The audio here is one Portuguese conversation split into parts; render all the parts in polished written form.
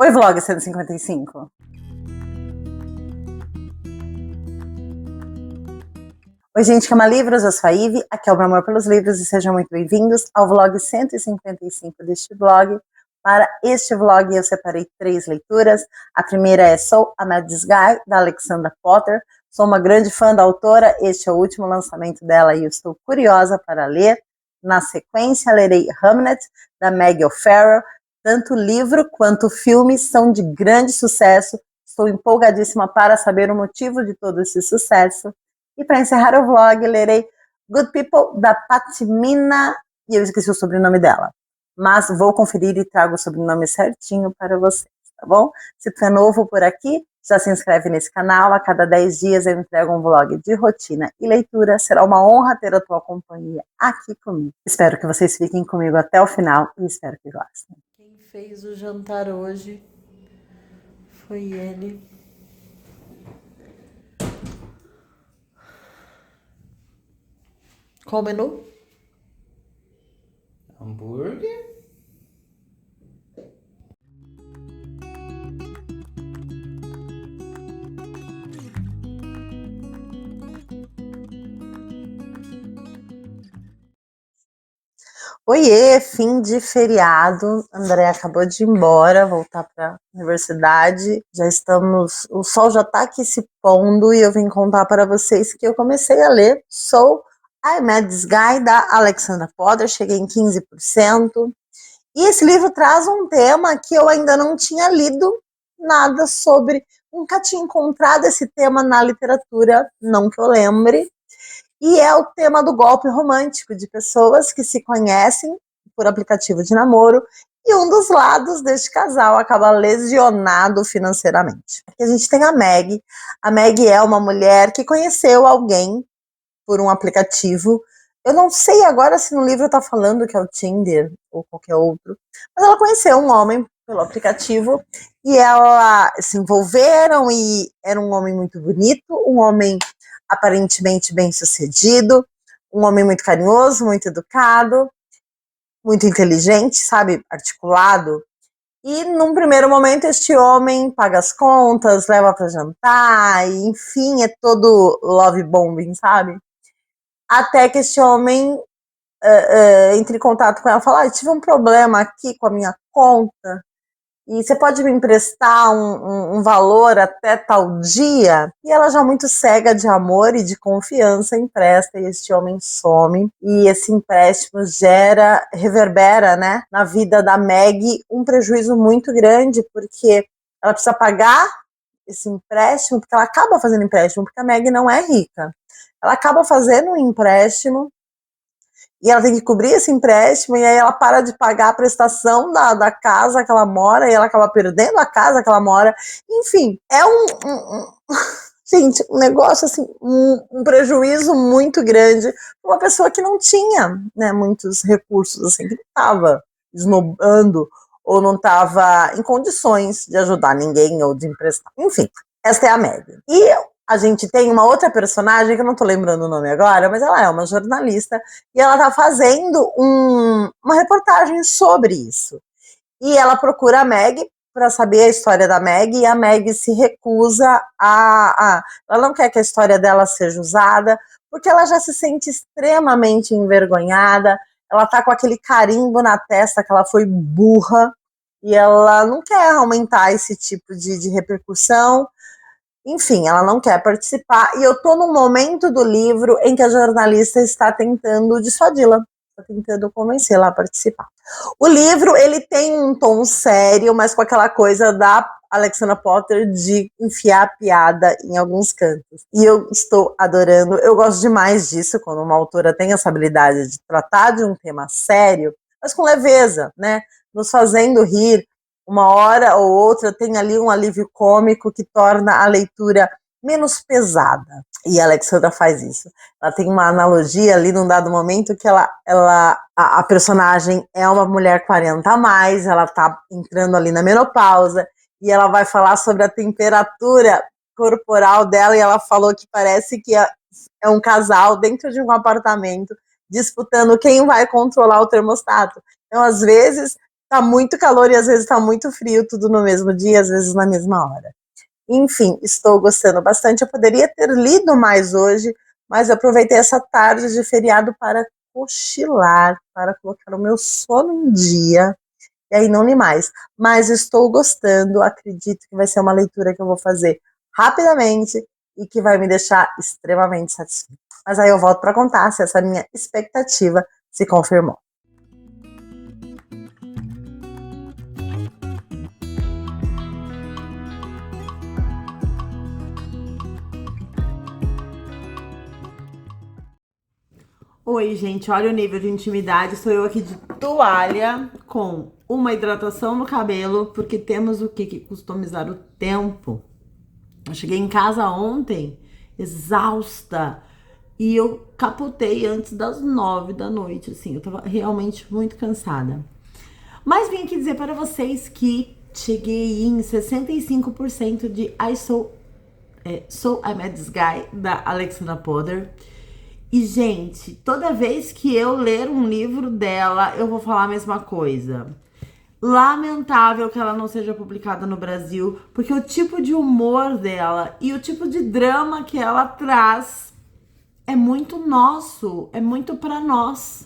Oi, Vlog 155. Oi, gente que ama livros, eu sou a Ive, aqui é o meu amor pelos livros e sejam muito bem-vindos ao Vlog 155 deste vlog. Para este vlog eu separei 3 leituras. A primeira é So, I Met This Guy, da Alexandra Potter. Sou uma grande fã da autora, este é o último lançamento dela e eu estou curiosa para ler. Na sequência, lerei Hamnet, da Meg O'Farrell. Tanto o livro quanto o filme são de grande sucesso. Estou empolgadíssima para saber o motivo de todo esse sucesso. E para encerrar o vlog, lerei Good People, da Patimina, e eu esqueci o sobrenome dela. Mas vou conferir e trago o sobrenome certinho para vocês, tá bom? Se tu é novo por aqui, já se inscreve nesse canal. A cada 10 dias eu entrego um vlog de rotina e leitura. Será uma honra ter a tua companhia aqui comigo. Espero que vocês fiquem comigo até o final e espero que gostem. Quem fez o jantar hoje foi ele. Qual o menu? Hambúrguer. Oiê, fim de feriado. André acabou de ir embora, voltar para a universidade. Já estamos, o sol já está aqui se pondo e eu vim contar para vocês que eu comecei a ler So, I Met This Guy, da Alexandra Potter. Cheguei em 15%. E esse livro traz um tema que eu ainda não tinha lido nada sobre, nunca tinha encontrado esse tema na literatura, não que eu lembre. E é o tema do golpe romântico, de pessoas que se conhecem por aplicativo de namoro e um dos lados deste casal acaba lesionado financeiramente. Aqui a gente tem a Meg. A Meg é uma mulher que conheceu alguém por um aplicativo. Eu não sei agora se no livro está falando que é o Tinder ou qualquer outro, mas ela conheceu um homem pelo aplicativo e ela se envolveram e era um homem muito bonito, um homem aparentemente bem-sucedido, um homem muito carinhoso, muito educado, muito inteligente, sabe, articulado. E num primeiro momento este homem paga as contas, leva para jantar, e, enfim, é todo love bombing, sabe? Até que este homem entre em contato com ela e fala, tive um problema aqui com a minha conta, e você pode me emprestar um valor até tal dia? E ela já muito cega de amor e de confiança empresta e este homem some. E esse empréstimo reverbera, né, na vida da Meg um prejuízo muito grande, porque ela precisa pagar esse empréstimo, porque ela acaba fazendo empréstimo, porque a Meg não é rica. Ela acaba fazendo um empréstimo e ela tem que cobrir esse empréstimo, e aí ela para de pagar a prestação da casa que ela mora, e ela acaba perdendo a casa que ela mora. Enfim, é gente, um negócio assim, um prejuízo muito grande para uma pessoa que não tinha, né, muitos recursos, assim, que estava esnobando ou não estava em condições de ajudar ninguém ou de emprestar. Enfim, esta é a Meg. E a gente tem uma outra personagem, que eu não tô lembrando o nome agora, mas ela é uma jornalista, e ela tá fazendo uma reportagem sobre isso. E ela procura a Meg para saber a história da Meg, e a Meg se recusa ela não quer que a história dela seja usada, porque ela já se sente extremamente envergonhada, ela tá com aquele carimbo na testa que ela foi burra, e ela não quer aumentar esse tipo de repercussão. Enfim, ela não quer participar, e eu tô num momento do livro em que a jornalista está tentando dissuadi-la, está tentando convencê-la a participar. O livro, ele tem um tom sério, mas com aquela coisa da Alexandra Potter de enfiar piada em alguns cantos. E eu estou adorando, eu gosto demais disso, quando uma autora tem essa habilidade de tratar de um tema sério, mas com leveza, né? Nos fazendo rir. Uma hora ou outra tem ali um alívio cômico que torna a leitura menos pesada. E a Alexandra faz isso. Ela tem uma analogia ali num dado momento que a personagem é uma mulher 40 a mais, ela tá entrando ali na menopausa, e ela vai falar sobre a temperatura corporal dela, e ela falou que parece que é um casal dentro de um apartamento disputando quem vai controlar o termostato. Então, às vezes, tá muito calor e às vezes tá muito frio, tudo no mesmo dia, às vezes na mesma hora. Enfim, estou gostando bastante. Eu poderia ter lido mais hoje, mas eu aproveitei essa tarde de feriado para cochilar, para colocar o meu sono em dia, e aí não li mais. Mas estou gostando, acredito que vai ser uma leitura que eu vou fazer rapidamente e que vai me deixar extremamente satisfeita. Mas aí eu volto para contar se essa minha expectativa se confirmou. Oi, gente, olha o nível de intimidade. Sou eu aqui de toalha com uma hidratação no cabelo, porque temos o que customizar o tempo. Eu cheguei em casa ontem, exausta, e eu capotei antes das 9 da noite, assim, eu tava realmente muito cansada. Mas vim aqui dizer para vocês que cheguei em 65% de I Met This Guy, da Alexandra Potter. E, gente, toda vez que eu ler um livro dela, eu vou falar a mesma coisa. Lamentável que ela não seja publicada no Brasil, porque o tipo de humor dela e o tipo de drama que ela traz é muito nosso, é muito pra nós.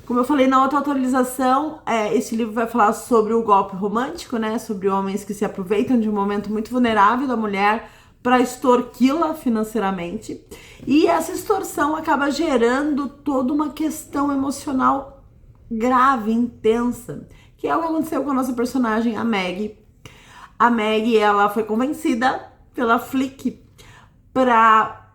Como eu falei na outra atualização, esse livro vai falar sobre o golpe romântico, né? Sobre homens que se aproveitam de um momento muito vulnerável da mulher para extorquí-la financeiramente. E essa extorsão acaba gerando toda uma questão emocional grave, intensa, que é o que aconteceu com a nossa personagem, a Maggie. A Maggie, ela foi convencida pela Flick para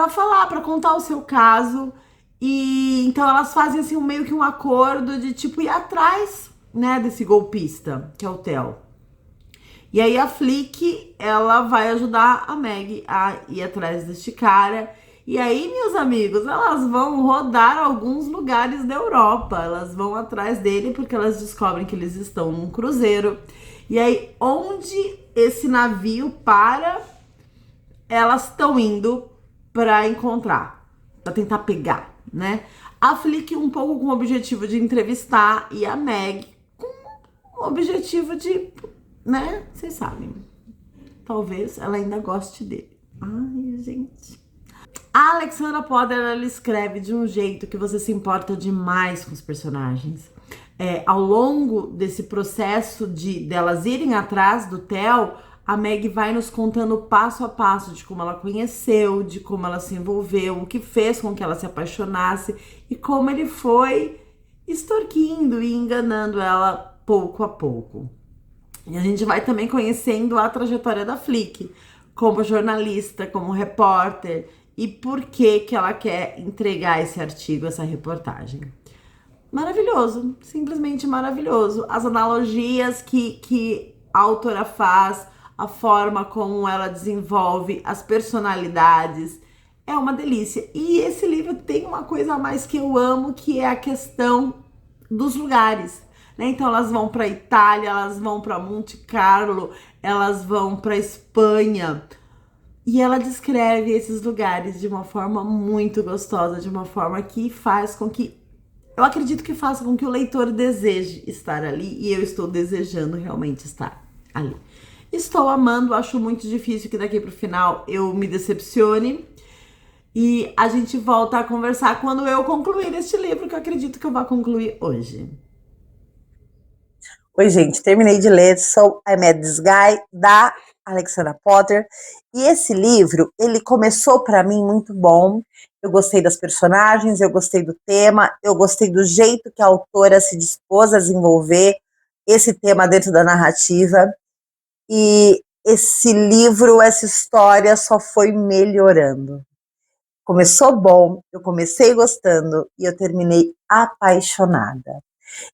falar, para contar o seu caso. E então elas fazem assim meio que um acordo de tipo ir atrás, né, desse golpista, que é o Theo. E aí a Flick, ela vai ajudar a Maggie a ir atrás deste cara. E aí, meus amigos, elas vão rodar alguns lugares da Europa. Elas vão atrás dele porque elas descobrem que eles estão num cruzeiro. E aí, onde esse navio para, elas estão indo para encontrar, para tentar pegar, né? A Flick um pouco com o objetivo de entrevistar e a Meg com o objetivo de, né? Vocês sabem. Talvez ela ainda goste dele. Ai, gente. A Alexandra Potter, ela escreve de um jeito que você se importa demais com os personagens. Ao longo desse processo delas irem atrás do Theo, a Meg vai nos contando passo a passo de como ela conheceu, de como ela se envolveu, o que fez com que ela se apaixonasse e como ele foi extorquindo e enganando ela pouco a pouco. E a gente vai também conhecendo a trajetória da Flick, como jornalista, como repórter, e por que ela quer entregar esse artigo, essa reportagem. Maravilhoso, simplesmente maravilhoso. As analogias que a autora faz, a forma como ela desenvolve as personalidades, é uma delícia. E esse livro tem uma coisa a mais que eu amo, que é a questão dos lugares. Né? Então elas vão para Itália, elas vão para Monte Carlo, elas vão para Espanha. E ela descreve esses lugares de uma forma muito gostosa, de uma forma que faz com que, eu acredito que faça com que o leitor deseje estar ali, e eu estou desejando realmente estar ali. Estou amando, acho muito difícil que daqui pro final eu me decepcione. E a gente volta a conversar quando eu concluir este livro, que eu acredito que eu vou concluir hoje. Oi, gente, terminei de ler So I Met This Guy, da Alexandra Potter. E esse livro, ele começou para mim muito bom. Eu gostei das personagens, eu gostei do tema, eu gostei do jeito que a autora se dispôs a desenvolver esse tema dentro da narrativa. E esse livro, essa história só foi melhorando. Começou bom, eu comecei gostando e eu terminei apaixonada.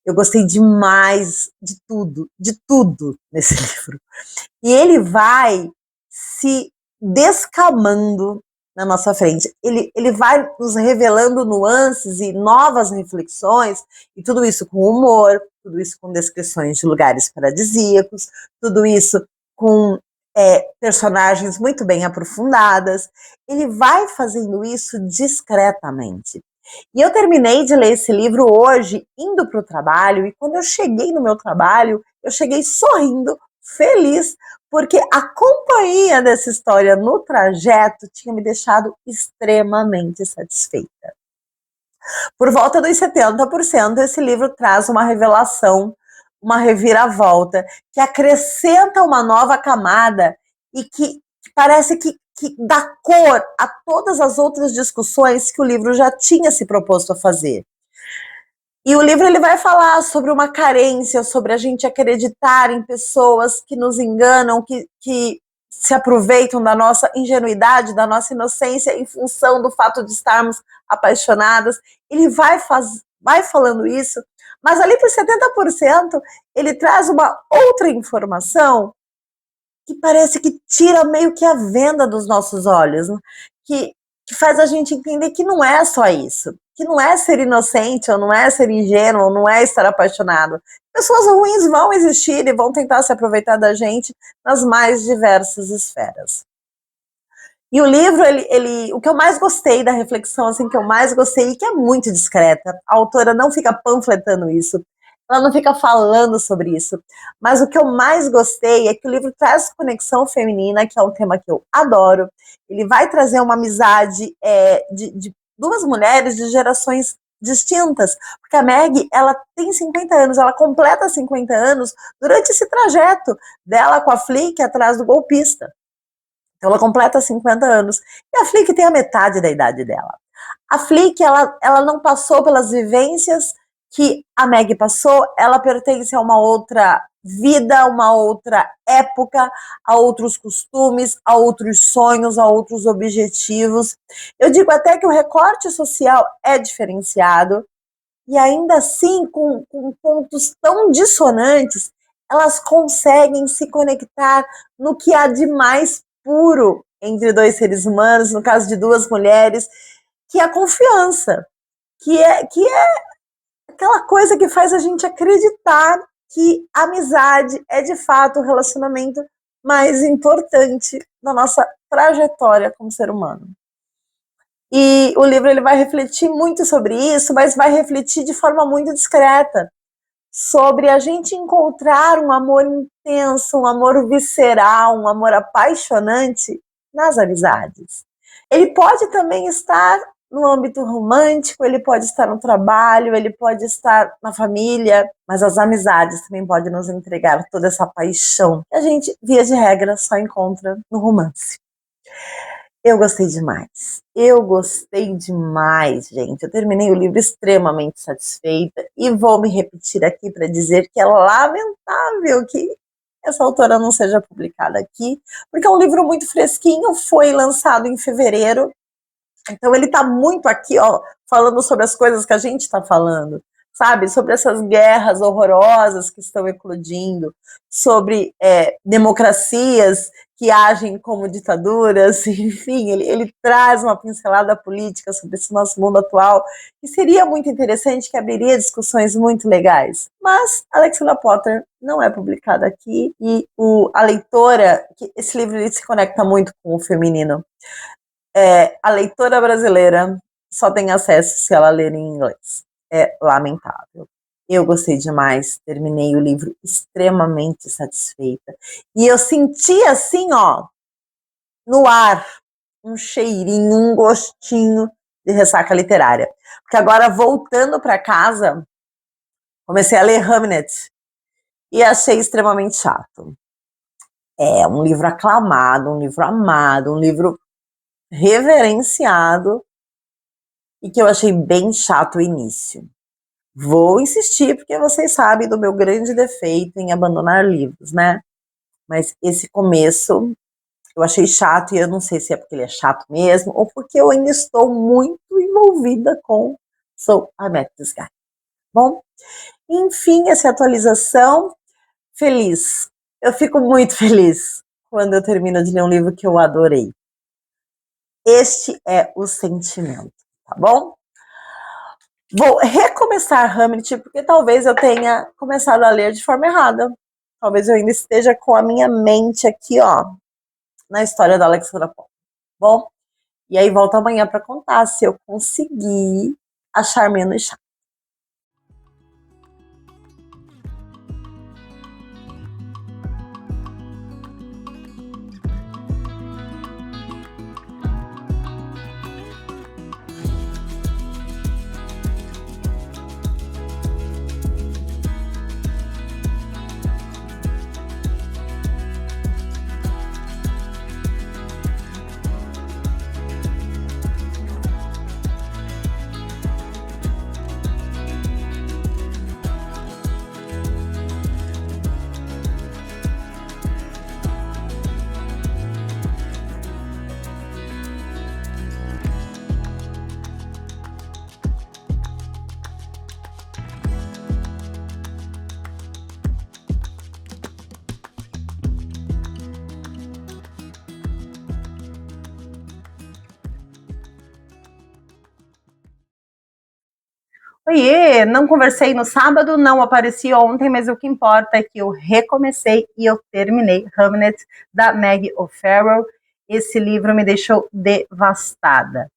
Eu gostei demais de tudo nesse livro. E ele vai se descamando na nossa frente. Ele vai nos revelando nuances e novas reflexões, e tudo isso com humor, tudo isso com descrições de lugares paradisíacos, tudo isso com personagens muito bem aprofundadas. Ele vai fazendo isso discretamente. E eu terminei de ler esse livro hoje, indo para o trabalho, e quando eu cheguei no meu trabalho, eu cheguei sorrindo, feliz, porque a companhia dessa história no trajeto tinha me deixado extremamente satisfeita. Por volta dos 70%, esse livro traz uma revelação, uma reviravolta, que acrescenta uma nova camada e que parece que dá cor a todas as outras discussões que o livro já tinha se proposto a fazer. E o livro ele vai falar sobre uma carência, sobre a gente acreditar em pessoas que nos enganam, que se aproveitam da nossa ingenuidade, da nossa inocência em função do fato de estarmos apaixonadas. Ele vai falando isso, mas ali por 70% ele traz uma outra informação que parece que tira meio que a venda dos nossos olhos, né? que faz a gente entender que não é só isso, que não é ser inocente, ou não é ser ingênuo, ou não é estar apaixonado. Pessoas ruins vão existir e vão tentar se aproveitar da gente nas mais diversas esferas. E o livro, o que eu mais gostei da reflexão, assim, que eu mais gostei, e que é muito discreta, a autora não fica panfletando isso, ela não fica falando sobre isso, mas o que eu mais gostei é que o livro traz conexão feminina, que é um tema que eu adoro. Ele vai trazer uma amizade de duas mulheres de gerações distintas, porque a Meg, ela tem 50 anos, ela completa 50 anos durante esse trajeto dela com a Flick atrás do golpista. Então ela completa 50 anos. E a Flick tem a metade da idade dela. A Flick, ela não passou pelas vivências que a Meg passou, ela pertence a uma outra vida, uma outra época, a outros costumes, a outros sonhos, a outros objetivos. Eu digo até que o recorte social é diferenciado, e ainda assim, com pontos tão dissonantes, elas conseguem se conectar no que há de mais puro entre dois seres humanos, no caso de duas mulheres, que é a confiança, que é aquela coisa que faz a gente acreditar que a amizade é de fato o relacionamento mais importante na nossa trajetória como ser humano. E o livro ele vai refletir muito sobre isso, mas vai refletir de forma muito discreta sobre a gente encontrar um amor intenso, um amor visceral, um amor apaixonante nas amizades. Ele pode também estar no âmbito romântico, ele pode estar no trabalho, ele pode estar na família, mas as amizades também podem nos entregar toda essa paixão que a gente, via de regra, só encontra no romance. Eu gostei demais. Eu gostei demais, gente. Eu terminei o livro extremamente satisfeita e vou me repetir aqui para dizer que é lamentável que essa autora não seja publicada aqui, porque é um livro muito fresquinho, foi lançado em fevereiro, então ele está muito aqui, ó, falando sobre as coisas que a gente está falando, sabe? Sobre essas guerras horrorosas que estão eclodindo, sobre democracias que agem como ditaduras, enfim, ele traz uma pincelada política sobre esse nosso mundo atual, que seria muito interessante, que abriria discussões muito legais. Mas Alexandra Potter não é publicada aqui, e a leitora, esse livro ele se conecta muito com o feminino. A leitora brasileira só tem acesso se ela ler em inglês. É lamentável. Eu gostei demais, terminei o livro extremamente satisfeita. E eu senti assim, ó, no ar, um cheirinho, um gostinho de ressaca literária. Porque agora, voltando para casa, comecei a ler Hamnet e achei extremamente chato. É um livro aclamado, um livro amado, um livro reverenciado, e que eu achei bem chato o início. Vou insistir, porque vocês sabem do meu grande defeito em abandonar livros, né? Mas esse começo eu achei chato, e eu não sei se é porque ele é chato mesmo, ou porque eu ainda estou muito envolvida com So I Met This Guy. Bom, enfim, essa atualização, feliz. Eu fico muito feliz quando eu termino de ler um livro que eu adorei. Este é o sentimento, tá bom? Vou recomeçar Hamlet, porque talvez eu tenha começado a ler de forma errada. Talvez eu ainda esteja com a minha mente aqui, ó, na história da Alexandra Pope. Bom, e aí volto amanhã para contar se eu consegui achar menos chato. Oiê, não conversei no sábado, não apareci ontem, mas o que importa é que eu recomecei e eu terminei Hamnet, da Meg O'Farrell. Esse livro me deixou devastada.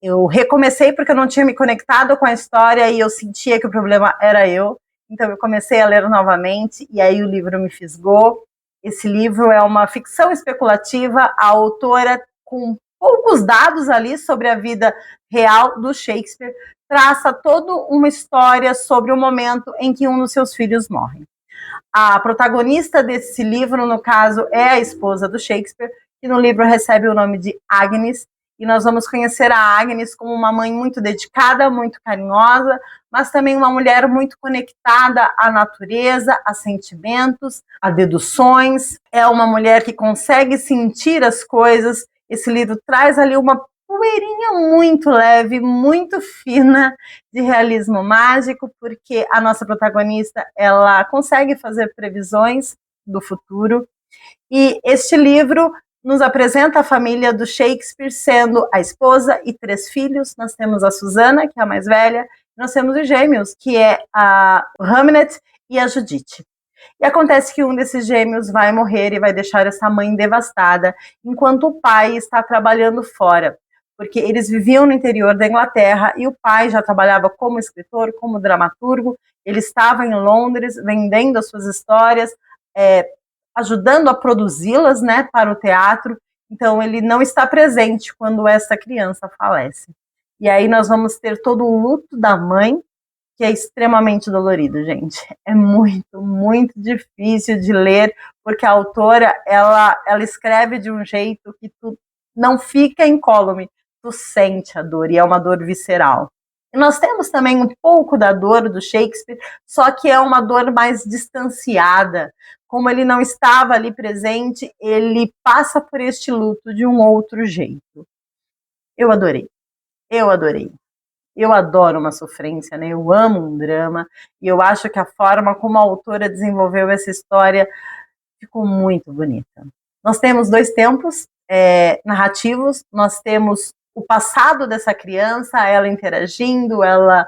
Eu recomecei porque eu não tinha me conectado com a história e eu sentia que o problema era eu. Então eu comecei a ler novamente e aí o livro me fisgou. Esse livro é uma ficção especulativa, a autora, com poucos dados ali sobre a vida real do Shakespeare, traça toda uma história sobre o momento em que um dos seus filhos morre. A protagonista desse livro, no caso, é a esposa do Shakespeare, que no livro recebe o nome de Agnes, e nós vamos conhecer a Agnes como uma mãe muito dedicada, muito carinhosa, mas também uma mulher muito conectada à natureza, a sentimentos, a deduções. É uma mulher que consegue sentir as coisas. Esse livro traz ali uma poeirinha muito leve, muito fina de realismo mágico, porque a nossa protagonista, ela consegue fazer previsões do futuro. E este livro nos apresenta a família do Shakespeare sendo a esposa e 3 filhos. Nós temos a Susana, que é a mais velha, nós temos os gêmeos, que é o Hamlet e a Judith. E acontece que um desses gêmeos vai morrer e vai deixar essa mãe devastada, enquanto o pai está trabalhando fora, porque eles viviam no interior da Inglaterra e o pai já trabalhava como escritor, como dramaturgo. Ele estava em Londres vendendo as suas histórias, ajudando a produzi-las, né, para o teatro. Então ele não está presente quando essa criança falece. E aí nós vamos ter todo o luto da mãe, que é extremamente dolorido, gente. É muito, muito difícil de ler, porque a autora, ela escreve de um jeito que tu não fica incólume, tu sente a dor, e é uma dor visceral. E nós temos também um pouco da dor do Shakespeare, só que é uma dor mais distanciada. Como ele não estava ali presente, ele passa por este luto de um outro jeito. Eu adorei. Eu adorei. Eu adoro uma sofrência, né? Eu amo um drama, e eu acho que a forma como a autora desenvolveu essa história ficou muito bonita. Nós temos 2 tempos narrativos. Nós temos o passado dessa criança, ela interagindo, ela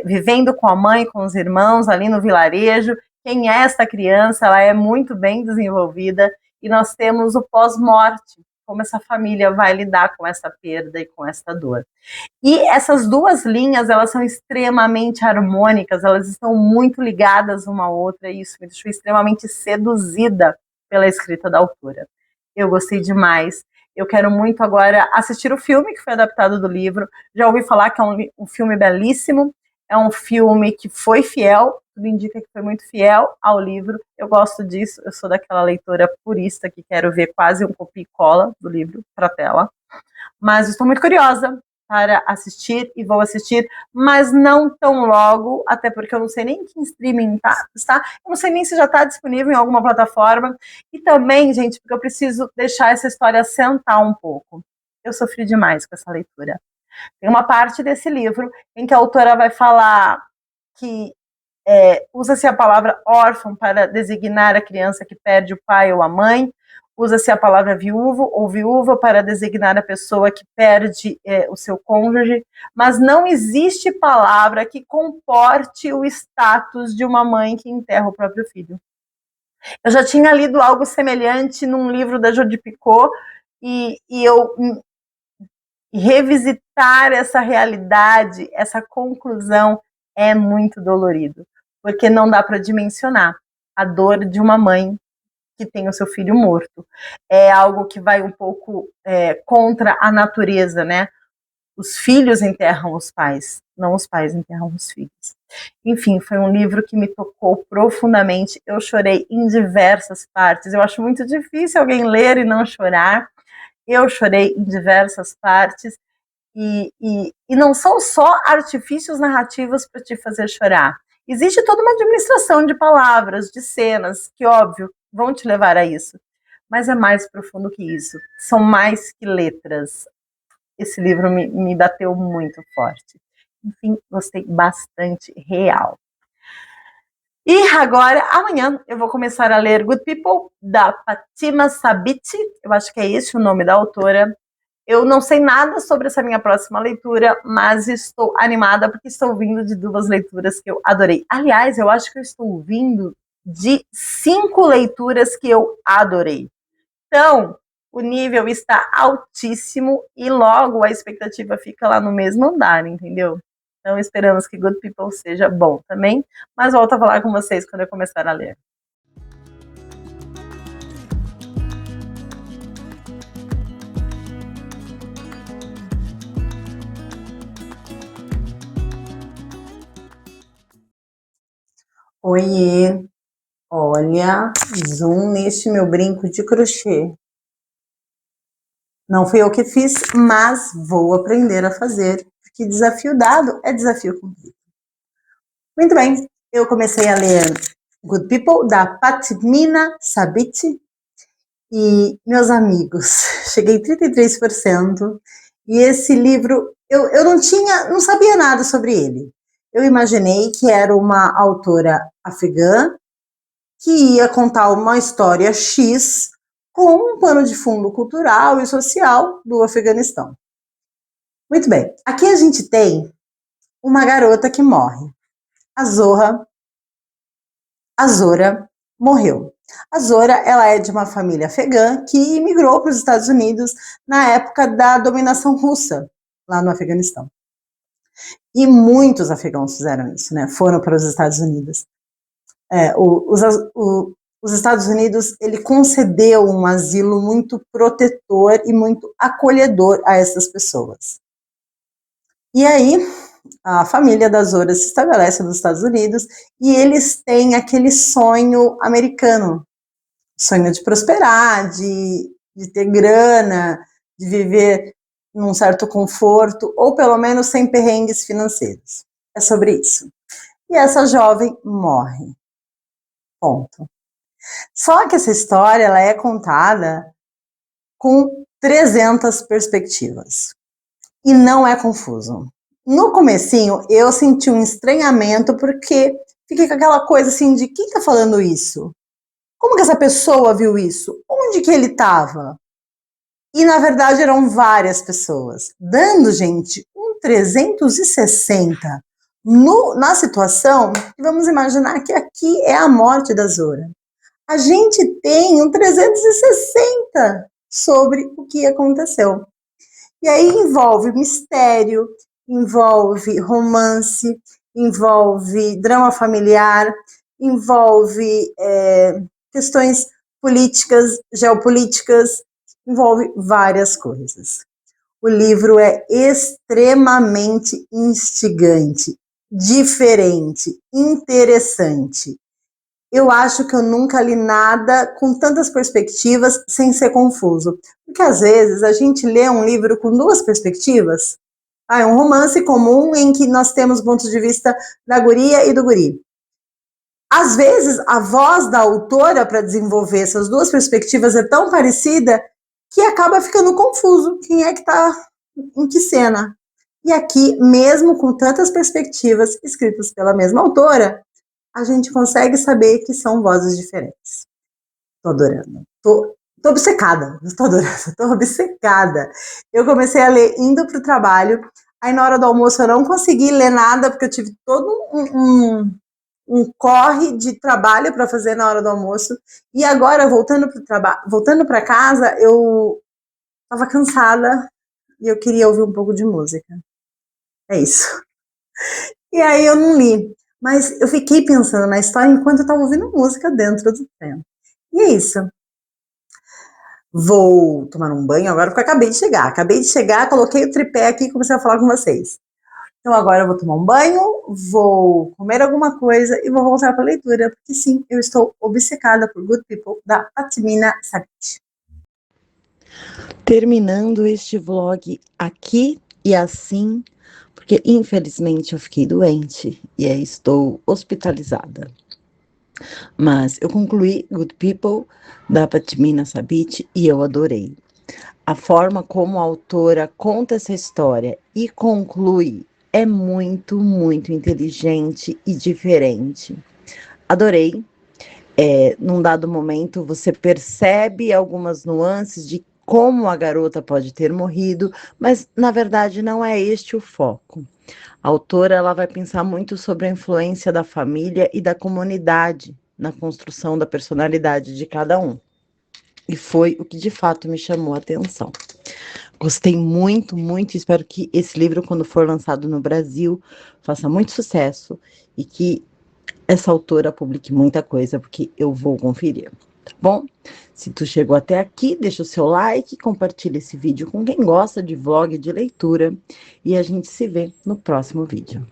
vivendo com a mãe, com os irmãos ali no vilarejo. Quem é essa criança? Ela é muito bem desenvolvida. E nós temos o pós-morte, como essa família vai lidar com essa perda e com essa dor. E essas 2 linhas, elas são extremamente harmônicas, elas estão muito ligadas uma à outra, e isso me deixou extremamente seduzida pela escrita da autora. Eu gostei demais. Eu quero muito agora assistir o filme que foi adaptado do livro. Já ouvi falar que é um filme belíssimo, é um filme que foi fiel, tudo indica que foi muito fiel ao livro. Eu gosto disso, eu sou daquela leitora purista que quero ver quase um copia e cola do livro para a tela. Mas estou muito curiosa para assistir e vou assistir, mas não tão logo, até porque eu não sei nem que streaming está, eu não sei nem se já está disponível em alguma plataforma, e também, gente, porque eu preciso deixar essa história sentar um pouco. Eu sofri demais com essa leitura. Tem uma parte desse livro em que a autora vai falar que usa-se a palavra órfão para designar a criança que perde o pai ou a mãe, usa-se a palavra viúvo ou viúva para designar a pessoa que perde o seu cônjuge, mas não existe palavra que comporte o status de uma mãe que enterra o próprio filho. Eu já tinha lido algo semelhante num livro da Jodi Picoult, e eu E revisitar essa realidade, essa conclusão, é muito dolorido, porque não dá para dimensionar a dor de uma mãe que tem o seu filho morto. É algo que vai um pouco contra a natureza, né? Os filhos enterram os pais, não os pais enterram os filhos. Enfim, foi um livro que me tocou profundamente. Eu chorei em diversas partes. Eu acho muito difícil alguém ler e não chorar. Eu chorei em diversas partes. E não são só artifícios narrativos para te fazer chorar. Existe toda uma administração de palavras, de cenas, que, óbvio, vão te levar a isso. Mas é mais profundo que isso. São mais que letras. Esse livro me bateu muito forte. Enfim, gostei bastante, real. E agora, amanhã, eu vou começar a ler Good People, da Fatima Sabiti. Eu acho que é esse o nome da autora. Eu não sei nada sobre essa minha próxima leitura, mas estou animada porque estou vindo de 2 leituras que eu adorei. Aliás, eu acho que eu estou vindo de 5 leituras que eu adorei. Então, o nível está altíssimo e logo a expectativa fica lá no mesmo andar, entendeu? Então, esperamos que Good People seja bom também, mas volto a falar com vocês quando eu começar a ler. Oiê, olha, zoom neste meu brinco de crochê. Não fui eu que fiz, mas vou aprender a fazer, porque desafio dado é desafio cumprido. Muito bem, eu comecei a ler Good People, da Fatmina Sabiti, e, meus amigos, cheguei 33%, e esse livro, eu não sabia nada sobre ele. Eu imaginei que era uma autora afegã, que ia contar uma história X com um pano de fundo cultural e social do Afeganistão. Muito bem, aqui a gente tem uma garota que morre. A Zora morreu. A Zora, ela é de uma família afegã que imigrou para os Estados Unidos na época da dominação russa, lá no Afeganistão. E muitos afegãos fizeram isso, né? Foram para os Estados Unidos. Os Estados Unidos, ele concedeu um asilo muito protetor e muito acolhedor a essas pessoas. E aí, a família da Zora se estabelece nos Estados Unidos e eles têm aquele sonho americano, sonho de prosperar, de ter grana, de viver num certo conforto, ou pelo menos sem perrengues financeiros. É sobre isso. E essa jovem morre. Ponto. Só que essa história, ela é contada com 300 perspectivas. E não é confuso. No comecinho, eu senti um estranhamento, porque fiquei com aquela coisa assim de quem tá falando isso? Como que essa pessoa viu isso? Onde que ele estava? E, na verdade, eram várias pessoas, dando, gente, um 360 na situação. Vamos imaginar que aqui é a morte da Zora. A gente tem um 360 sobre o que aconteceu. E aí envolve mistério, envolve romance, envolve drama familiar, envolve questões políticas, geopolíticas, envolve várias coisas. O livro é extremamente instigante, diferente, interessante. Eu acho que eu nunca li nada com tantas perspectivas sem ser confuso. Porque às vezes a gente lê um livro com 2 perspectivas. É um romance comum em que nós temos pontos de vista da guria e do guri. Às vezes a voz da autora para desenvolver essas 2 perspectivas é tão parecida que acaba ficando confuso quem é que está em que cena. E aqui, mesmo com tantas perspectivas escritas pela mesma autora, a gente consegue saber que são vozes diferentes. Tô adorando. Tô obcecada. Tô adorando. Tô obcecada. Eu comecei a ler indo pro trabalho. Aí, na hora do almoço, eu não consegui ler nada, porque eu tive todo um corre de trabalho para fazer na hora do almoço. E agora, voltando para casa, eu tava cansada. e eu queria ouvir um pouco de música. É isso. E aí eu não li. Mas eu fiquei pensando na história enquanto eu estava ouvindo música dentro do trem. E é isso. Vou tomar um banho agora, porque eu acabei de chegar. Acabei de chegar, coloquei o tripé aqui e comecei a falar com vocês. Então agora eu vou tomar um banho, vou comer alguma coisa e vou voltar para a leitura, porque sim, eu estou obcecada por Good People, da Patmina Sabit. Terminando este vlog aqui e assim, porque infelizmente eu fiquei doente e aí estou hospitalizada. Mas eu concluí Good People, da Patmina Sabit, e eu adorei. A forma como a autora conta essa história e conclui é muito, muito inteligente e diferente. Adorei. Num dado momento, você percebe algumas nuances de como a garota pode ter morrido, mas na verdade não é este o foco. A autora ela vai pensar muito sobre a influência da família e da comunidade na construção da personalidade de cada um. E foi o que de fato me chamou a atenção. Gostei muito, muito. Espero que esse livro, quando for lançado no Brasil, faça muito sucesso e que essa autora publique muita coisa, porque eu vou conferir, tá bom? Se tu chegou até aqui, deixa o seu like, compartilha esse vídeo com quem gosta de vlog de leitura e a gente se vê no próximo vídeo.